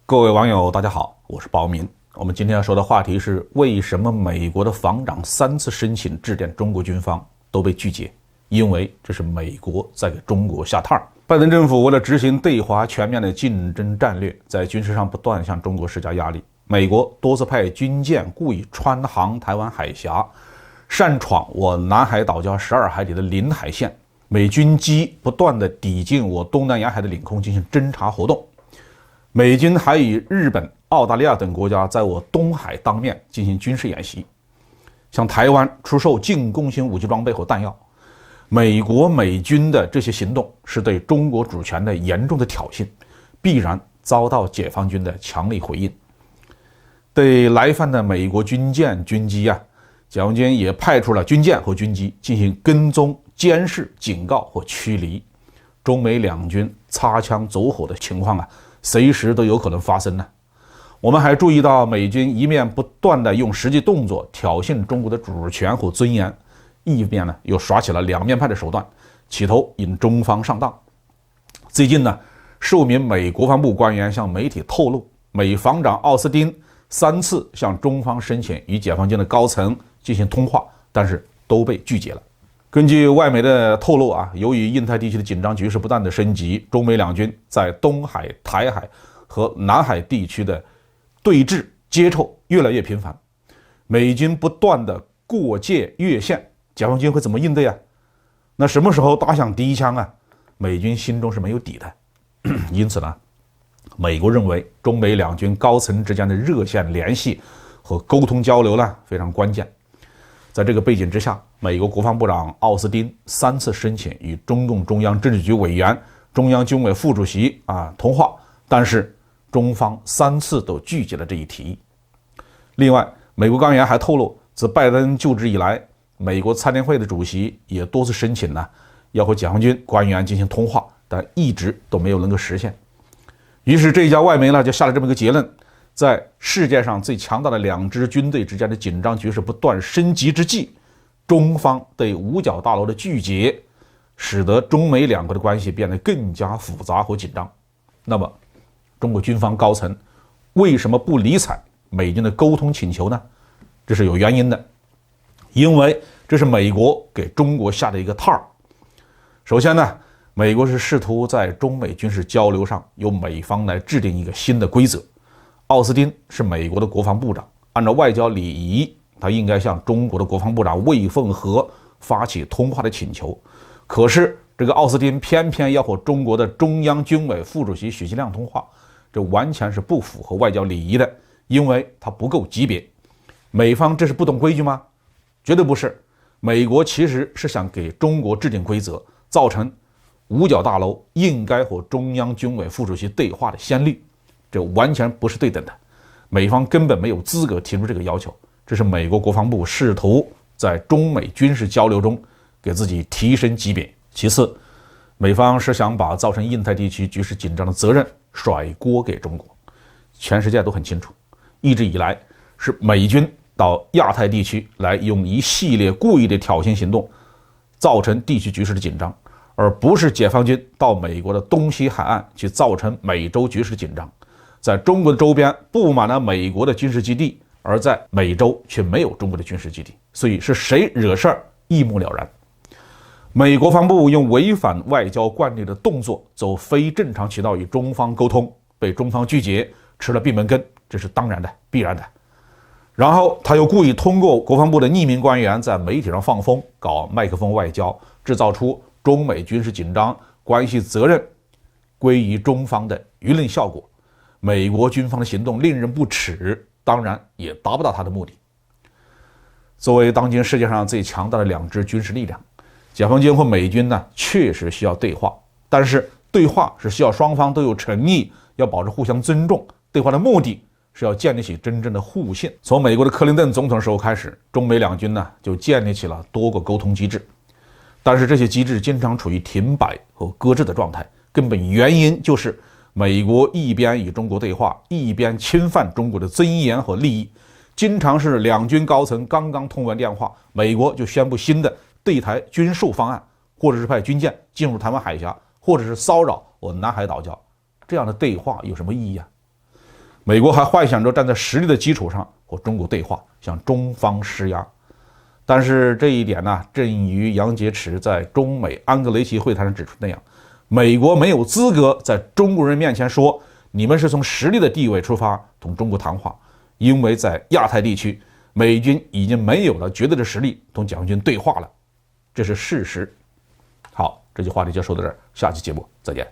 各位网友，大家好，我是包明。我们今天要说的话题是：为什么美国的防长3次申请致电中国军方都被拒绝？因为这是美国在给中国下套。拜登政府为了执行对华全面的竞争战略，在军事上不断向中国施加压力。美国多次派军舰故意穿航台湾海峡，擅闯我南海岛礁12海里的领海线。美军机不断地抵近我东南沿海的领空进行侦察活动。美军还与日本、澳大利亚等国家在我东海当面进行军事演习，向台湾出售进攻性武器装备和弹药。美军的这些行动是对中国主权的严重的挑衅，必然遭到解放军的强力回应。对来犯的美国军舰、军机解放军也派出了军舰和军机进行跟踪、监视、警告或驱离。中美两军擦枪走火的情况随时都有可能发生呢。我们还注意到，美军一面不断地用实际动作挑衅中国的主权和尊严，一面又耍起了两面派的手段，企图引中方上当。最近数名美国防部官员向媒体透露，美防长奥斯汀3次向中方申请与解放军的高层进行通话，但是都被拒绝了。根据外媒的透露由于印太地区的紧张局势不断的升级，中美两军在东海、台海和南海地区的对峙接触越来越频繁，美军不断的过界越线，解放军会怎么应对那什么时候打响第一枪美军心中是没有底的。因此美国认为中美两军高层之间的热线联系和沟通交流非常关键。在这个背景之下，美国国防部长奥斯汀3次申请与中共中央政治局委员、中央军委副主席通话，但是中方3次都拒绝了这一提议。另外，美国官员还透露，自拜登就职以来，美国参联会的主席也多次申请要和解放军官员进行通话，但一直都没有能够实现。于是这一家外媒就下了这么一个结论：在世界上最强大的2支军队之间的紧张局势不断升级之际，中方对五角大楼的拒绝，使得中美两国的关系变得更加复杂和紧张。那么，中国军方高层为什么不理睬美军的沟通请求呢？这是有原因的，因为这是美国给中国下的一个套。首先美国是试图在中美军事交流上由美方来制定一个新的规则。奥斯汀是美国的国防部长，按照外交礼仪，他应该向中国的国防部长魏凤和发起通话的请求。可是这个奥斯汀偏偏要和中国的中央军委副主席许其亮通话，这完全是不符合外交礼仪的，因为他不够级别。美方这是不懂规矩吗？绝对不是。美国其实是想给中国制定规则，造成五角大楼应该和中央军委副主席对话的先例，这完全不是对等的。美方根本没有资格提出这个要求，这是美国国防部试图在中美军事交流中给自己提升级别。其次，美方是想把造成印太地区局势紧张的责任甩锅给中国。全世界都很清楚，一直以来是美军到亚太地区来用一系列故意的挑衅行动造成地区局势的紧张，而不是解放军到美国的东西海岸去造成美洲局势的紧张。在中国的周边布满了美国的军事基地，而在美洲却没有中国的军事基地，所以是谁惹事儿一目了然。美国防部用违反外交惯例的动作走非正常渠道与中方沟通，被中方拒绝，吃了闭门羹，这是当然的、必然的。然后他又故意通过国防部的匿名官员在媒体上放风，搞麦克风外交，制造出中美军事紧张关系责任归于中方的舆论效果。美国军方的行动令人不齿，当然也达不到他的目的。作为当今世界上最强大的2支军事力量，解放军和美军确实需要对话，但是对话是需要双方都有诚意，要保持互相尊重。对话的目的是要建立起真正的互信。从美国的克林顿总统时候开始，中美两军就建立起了多个沟通机制，但是这些机制经常处于停摆和搁置的状态，根本原因就是美国一边与中国对话，一边侵犯中国的尊严和利益。经常是两军高层刚刚通完电话，美国就宣布新的对台军售方案，或者是派军舰进入台湾海峡，或者是骚扰我南海岛礁。这样的对话有什么意义美国还幻想着站在实力的基础上和中国对话，向中方施压。但是这一点呢，正如杨洁篪在中美安格雷奇会谈上指出那样，美国没有资格在中国人面前说你们是从实力的地位出发同中国谈话，因为在亚太地区，美军已经没有了绝对的实力同解放军对话了，这是事实。好，这期话题就说到这儿，下期节目再见。